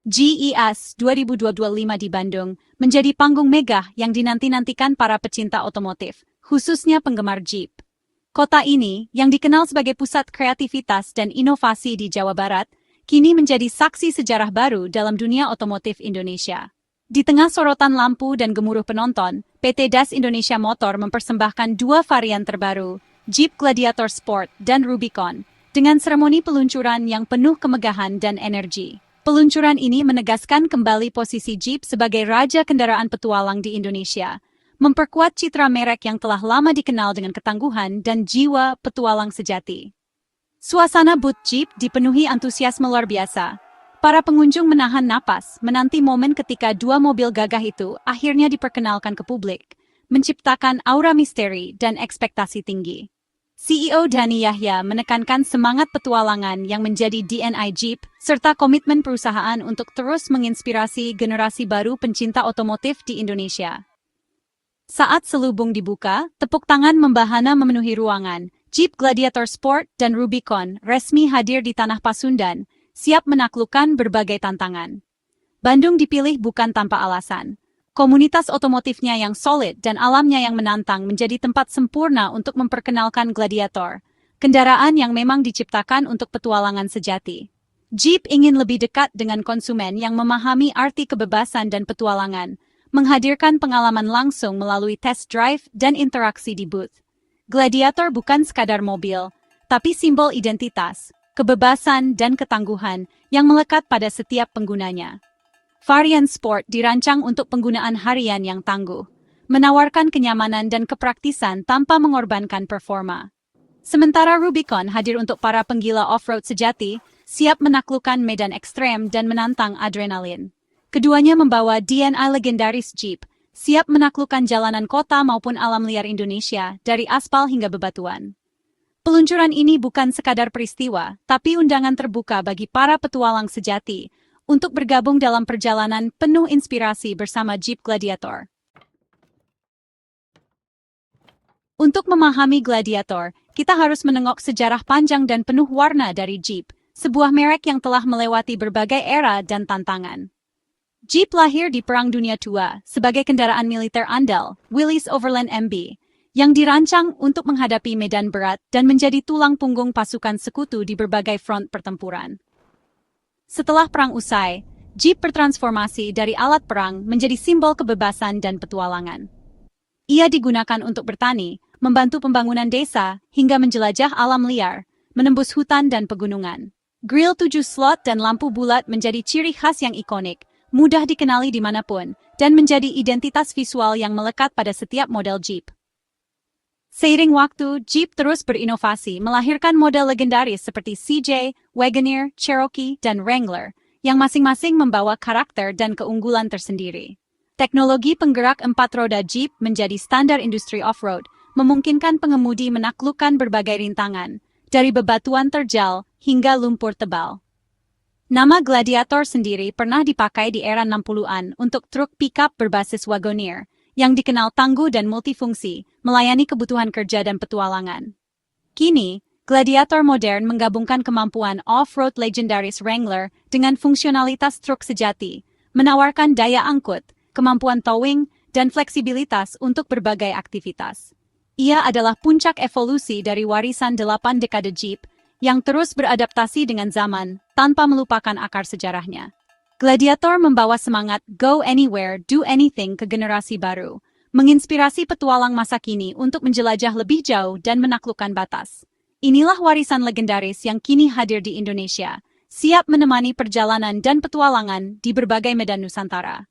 GES 2025 di Bandung menjadi panggung megah yang dinanti-nantikan para pecinta otomotif, khususnya penggemar Jeep. Kota ini, yang dikenal sebagai pusat kreativitas dan inovasi di Jawa Barat, kini menjadi saksi sejarah baru dalam dunia otomotif Indonesia. Di tengah sorotan lampu dan gemuruh penonton, PT DAS Indonesia Motor mempersembahkan dua varian terbaru, Jeep Gladiator Sport dan Rubicon, dengan seremoni peluncuran yang penuh kemegahan dan energi. Peluncuran ini menegaskan kembali posisi Jeep sebagai raja kendaraan petualang di Indonesia, memperkuat citra merek yang telah lama dikenal dengan ketangguhan dan jiwa petualang sejati. Suasana booth Jeep dipenuhi antusiasme luar biasa. Para pengunjung menahan napas, menanti momen ketika dua mobil gagah itu akhirnya diperkenalkan ke publik, menciptakan aura misteri dan ekspektasi tinggi. CEO Dhani Yahya menekankan semangat petualangan yang menjadi DNA Jeep, serta komitmen perusahaan untuk terus menginspirasi generasi baru pencinta otomotif di Indonesia. Saat selubung dibuka, tepuk tangan membahana memenuhi ruangan. Jeep Gladiator Sport dan Rubicon resmi hadir di tanah Pasundan, siap menaklukkan berbagai tantangan. Bandung dipilih bukan tanpa alasan. Komunitas otomotifnya yang solid dan alamnya yang menantang menjadi tempat sempurna untuk memperkenalkan Gladiator, kendaraan yang memang diciptakan untuk petualangan sejati. Jeep ingin lebih dekat dengan konsumen yang memahami arti kebebasan dan petualangan, menghadirkan pengalaman langsung melalui test drive dan interaksi di booth. Gladiator bukan sekadar mobil, tapi simbol identitas, kebebasan dan ketangguhan yang melekat pada setiap penggunanya. Varian Sport dirancang untuk penggunaan harian yang tangguh, menawarkan kenyamanan dan kepraktisan tanpa mengorbankan performa. Sementara Rubicon hadir untuk para penggila off-road sejati, siap menaklukkan medan ekstrem dan menantang adrenalin. Keduanya membawa DNA legendaris Jeep, siap menaklukkan jalanan kota maupun alam liar Indonesia, dari aspal hingga bebatuan. Peluncuran ini bukan sekadar peristiwa, tapi undangan terbuka bagi para petualang sejati, untuk bergabung dalam perjalanan penuh inspirasi bersama Jeep Gladiator. Untuk memahami Gladiator, kita harus menengok sejarah panjang dan penuh warna dari Jeep, sebuah merek yang telah melewati berbagai era dan tantangan. Jeep lahir di Perang Dunia II sebagai kendaraan militer andal, Willys Overland MB, yang dirancang untuk menghadapi medan berat dan menjadi tulang punggung pasukan sekutu di berbagai front pertempuran. Setelah perang usai, Jeep bertransformasi dari alat perang menjadi simbol kebebasan dan petualangan. Ia digunakan untuk bertani, membantu pembangunan desa, hingga menjelajah alam liar, menembus hutan dan pegunungan. Grill 7 slot dan lampu bulat menjadi ciri khas yang ikonik, mudah dikenali dimanapun, dan menjadi identitas visual yang melekat pada setiap model Jeep. Seiring waktu, Jeep terus berinovasi melahirkan model legendaris seperti CJ, Wagoneer, Cherokee, dan Wrangler, yang masing-masing membawa karakter dan keunggulan tersendiri. Teknologi penggerak 4 roda Jeep menjadi standar industri off-road, memungkinkan pengemudi menaklukkan berbagai rintangan, dari bebatuan terjal hingga lumpur tebal. Nama Gladiator sendiri pernah dipakai di era 60-an untuk truk pickup berbasis Wagoneer, yang dikenal tangguh dan multifungsi, melayani kebutuhan kerja dan petualangan. Kini, Gladiator modern menggabungkan kemampuan off-road legendaris Wrangler dengan fungsionalitas truk sejati, menawarkan daya angkut, kemampuan towing, dan fleksibilitas untuk berbagai aktivitas. Ia adalah puncak evolusi dari warisan 8 dekade Jeep, yang terus beradaptasi dengan zaman, tanpa melupakan akar sejarahnya. Gladiator membawa semangat Go Anywhere, Do Anything ke generasi baru, menginspirasi petualang masa kini untuk menjelajah lebih jauh dan menaklukkan batas. Inilah warisan legendaris yang kini hadir di Indonesia, siap menemani perjalanan dan petualangan di berbagai medan Nusantara.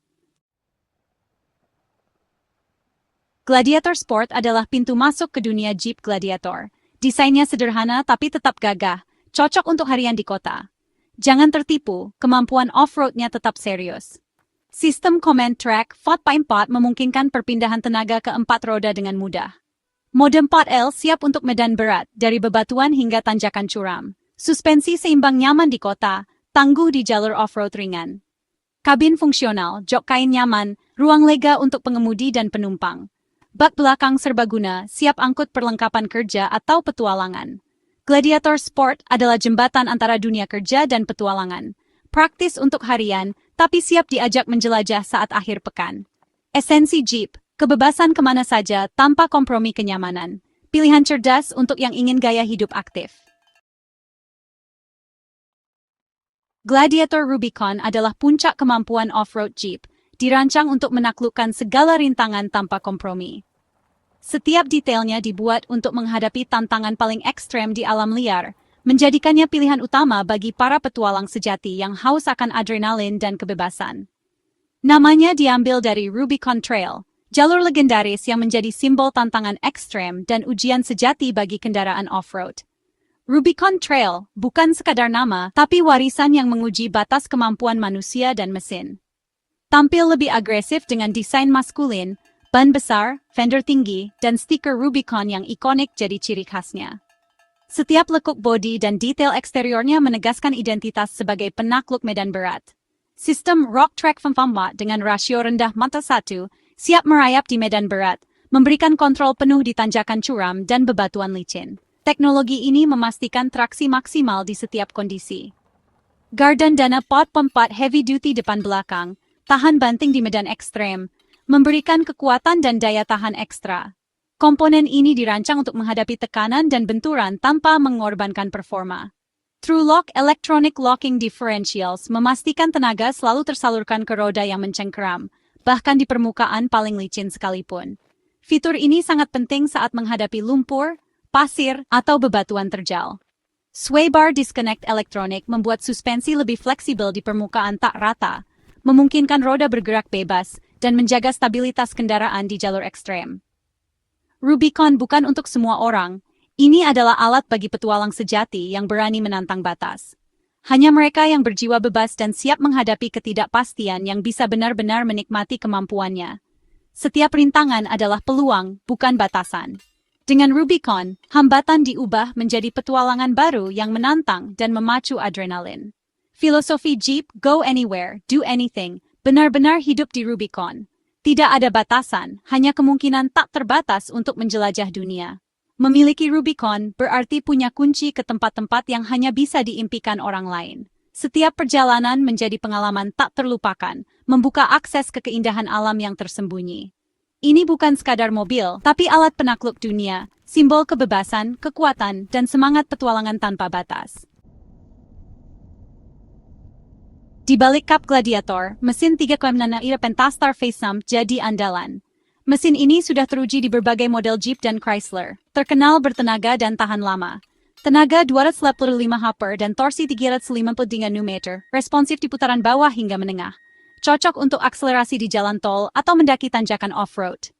Gladiator Sport adalah pintu masuk ke dunia Jeep Gladiator. Desainnya sederhana tapi tetap gagah, cocok untuk harian di kota. Jangan tertipu, kemampuan off-roadnya tetap serius. Sistem Command Track 4x4 memungkinkan perpindahan tenaga ke 4 roda dengan mudah. Mode 4L siap untuk medan berat, dari bebatuan hingga tanjakan curam. Suspensi seimbang nyaman di kota, tangguh di jalur off-road ringan. Kabin fungsional, jok kain nyaman, ruang lega untuk pengemudi dan penumpang. Bak belakang serbaguna, siap angkut perlengkapan kerja atau petualangan. Gladiator Sport adalah jembatan antara dunia kerja dan petualangan. Praktis untuk harian, tapi siap diajak menjelajah saat akhir pekan. Esensi Jeep, kebebasan kemana saja tanpa kompromi kenyamanan. Pilihan cerdas untuk yang ingin gaya hidup aktif. Gladiator Rubicon adalah puncak kemampuan off-road Jeep, dirancang untuk menaklukkan segala rintangan tanpa kompromi. Setiap detailnya dibuat untuk menghadapi tantangan paling ekstrem di alam liar, menjadikannya pilihan utama bagi para petualang sejati yang haus akan adrenalin dan kebebasan. Namanya diambil dari Rubicon Trail, jalur legendaris yang menjadi simbol tantangan ekstrem dan ujian sejati bagi kendaraan off-road. Rubicon Trail bukan sekadar nama, tapi warisan yang menguji batas kemampuan manusia dan mesin. Tampil lebih agresif dengan desain maskulin, ban besar, fender tinggi, dan stiker Rubicon yang ikonik jadi ciri khasnya. Setiap lekuk bodi dan detail eksteriornya menegaskan identitas sebagai penakluk medan berat. Sistem Rock Track Fempama dengan rasio rendah mata 1, siap merayap di medan berat, memberikan kontrol penuh di tanjakan curam dan bebatuan licin. Teknologi ini memastikan traksi maksimal di setiap kondisi. Gardan Dana Pod Pempat Heavy Duty depan belakang, tahan banting di medan ekstrem, memberikan kekuatan dan daya tahan ekstra. Komponen ini dirancang untuk menghadapi tekanan dan benturan tanpa mengorbankan performa. TrueLock Electronic Locking Differentials memastikan tenaga selalu tersalurkan ke roda yang mencengkeram, bahkan di permukaan paling licin sekalipun. Fitur ini sangat penting saat menghadapi lumpur, pasir, atau bebatuan terjal. Sway Bar Disconnect Electronic membuat suspensi lebih fleksibel di permukaan tak rata, memungkinkan roda bergerak bebas, dan menjaga stabilitas kendaraan di jalur ekstrem. Rubicon bukan untuk semua orang, ini adalah alat bagi petualang sejati yang berani menantang batas. Hanya mereka yang berjiwa bebas dan siap menghadapi ketidakpastian yang bisa benar-benar menikmati kemampuannya. Setiap rintangan adalah peluang, bukan batasan. Dengan Rubicon, hambatan diubah menjadi petualangan baru yang menantang dan memacu adrenalin. Filosofi Jeep Go Anywhere, Do Anything benar-benar hidup di Rubicon. Tidak ada batasan, hanya kemungkinan tak terbatas untuk menjelajah dunia. Memiliki Rubicon berarti punya kunci ke tempat-tempat yang hanya bisa diimpikan orang lain. Setiap perjalanan menjadi pengalaman tak terlupakan, membuka akses ke keindahan alam yang tersembunyi. Ini bukan sekadar mobil, tapi alat penakluk dunia, simbol kebebasan, kekuatan, dan semangat petualangan tanpa batas. Di balik Cup Gladiator, mesin 3.6 Pentastar Facesump jadi andalan. Mesin ini sudah teruji di berbagai model Jeep dan Chrysler, terkenal bertenaga dan tahan lama. Tenaga 285 HP dan torsi 350 Nm, responsif di putaran bawah hingga menengah. Cocok untuk akselerasi di jalan tol atau mendaki tanjakan off-road.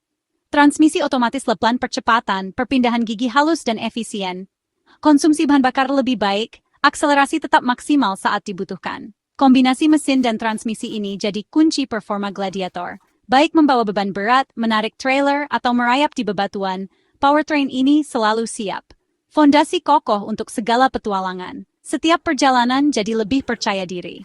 Transmisi otomatis lepan percepatan, perpindahan gigi halus dan efisien. Konsumsi bahan bakar lebih baik, akselerasi tetap maksimal saat dibutuhkan. Kombinasi mesin dan transmisi ini jadi kunci performa Gladiator. Baik membawa beban berat, menarik trailer, atau merayap di bebatuan, powertrain ini selalu siap. Fondasi kokoh untuk segala petualangan. Setiap perjalanan jadi lebih percaya diri.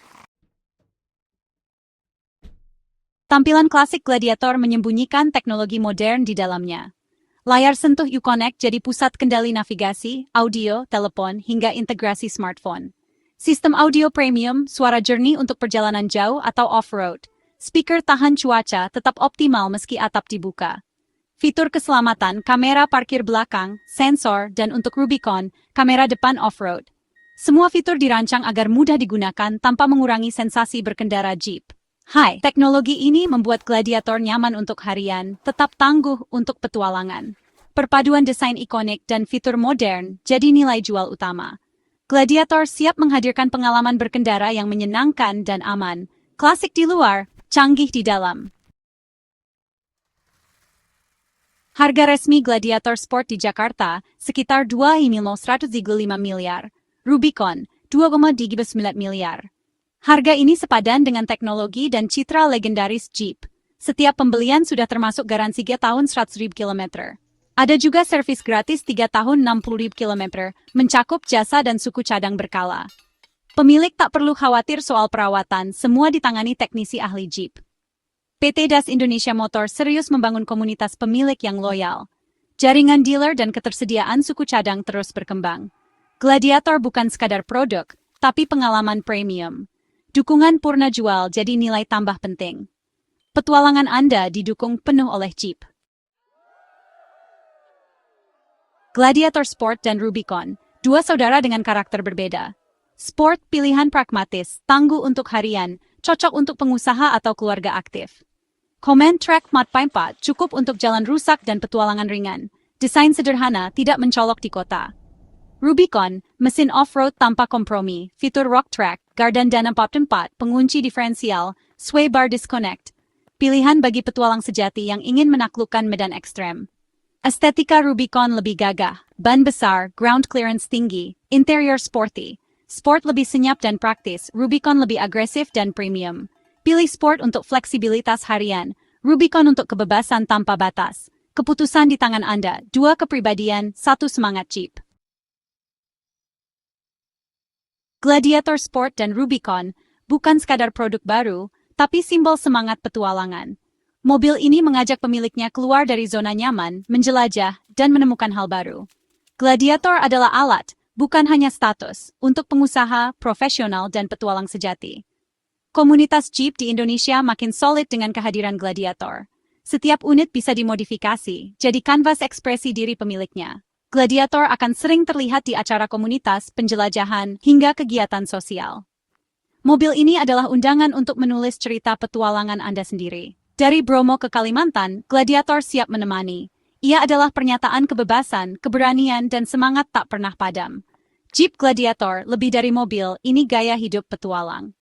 Tampilan klasik Gladiator menyembunyikan teknologi modern di dalamnya. Layar sentuh Uconnect jadi pusat kendali navigasi, audio, telepon, hingga integrasi smartphone. Sistem audio premium, suara jernih untuk perjalanan jauh atau off-road. Speaker tahan cuaca tetap optimal meski atap dibuka. Fitur keselamatan, kamera parkir belakang, sensor, dan untuk Rubicon, kamera depan off-road. Semua fitur dirancang agar mudah digunakan tanpa mengurangi sensasi berkendara Jeep. Hai, teknologi ini membuat Gladiator nyaman untuk harian, tetap tangguh untuk petualangan. Perpaduan desain ikonik dan fitur modern jadi nilai jual utama. Gladiator siap menghadirkan pengalaman berkendara yang menyenangkan dan aman. Klasik di luar, canggih di dalam. Harga resmi Gladiator Sport di Jakarta sekitar 2,135 miliar. Rubicon, 2,9 miliar. Harga ini sepadan dengan teknologi dan citra legendaris Jeep. Setiap pembelian sudah termasuk garansi 3 tahun 100.000 km. Ada juga servis gratis 3 tahun 60.000 km, mencakup jasa dan suku cadang berkala. Pemilik tak perlu khawatir soal perawatan, semua ditangani teknisi ahli Jeep. PT Das Indonesia Motor serius membangun komunitas pemilik yang loyal. Jaringan dealer dan ketersediaan suku cadang terus berkembang. Gladiator bukan sekadar produk, tapi pengalaman premium. Dukungan purna jual jadi nilai tambah penting. Petualangan Anda didukung penuh oleh Jeep. Gladiator Sport dan Rubicon, dua saudara dengan karakter berbeda. Sport pilihan pragmatis, tangguh untuk harian, cocok untuk pengusaha atau keluarga aktif. Command Track Mod 4 cukup untuk jalan rusak dan petualangan ringan. Desain sederhana, tidak mencolok di kota. Rubicon, mesin off-road tanpa kompromi, fitur rock track, gardan dana 4, pengunci diferensial, sway bar disconnect. Pilihan bagi petualang sejati yang ingin menaklukkan medan ekstrem. Estetika Rubicon lebih gagah, ban besar, ground clearance tinggi, interior sporty. Sport lebih senyap dan praktis, Rubicon lebih agresif dan premium. Pilih Sport untuk fleksibilitas harian, Rubicon untuk kebebasan tanpa batas. Keputusan di tangan Anda, dua kepribadian, satu semangat Jeep. Gladiator Sport dan Rubicon bukan sekadar produk baru, tapi simbol semangat petualangan. Mobil ini mengajak pemiliknya keluar dari zona nyaman, menjelajah, dan menemukan hal baru. Gladiator adalah alat, bukan hanya status, untuk pengusaha, profesional, dan petualang sejati. Komunitas Jeep di Indonesia makin solid dengan kehadiran Gladiator. Setiap unit bisa dimodifikasi, jadi kanvas ekspresi diri pemiliknya. Gladiator akan sering terlihat di acara komunitas, penjelajahan, hingga kegiatan sosial. Mobil ini adalah undangan untuk menulis cerita petualangan Anda sendiri. Dari Bromo ke Kalimantan, Gladiator siap menemani. Ia adalah pernyataan kebebasan, keberanian, dan semangat tak pernah padam. Jeep Gladiator lebih dari mobil, ini gaya hidup petualang.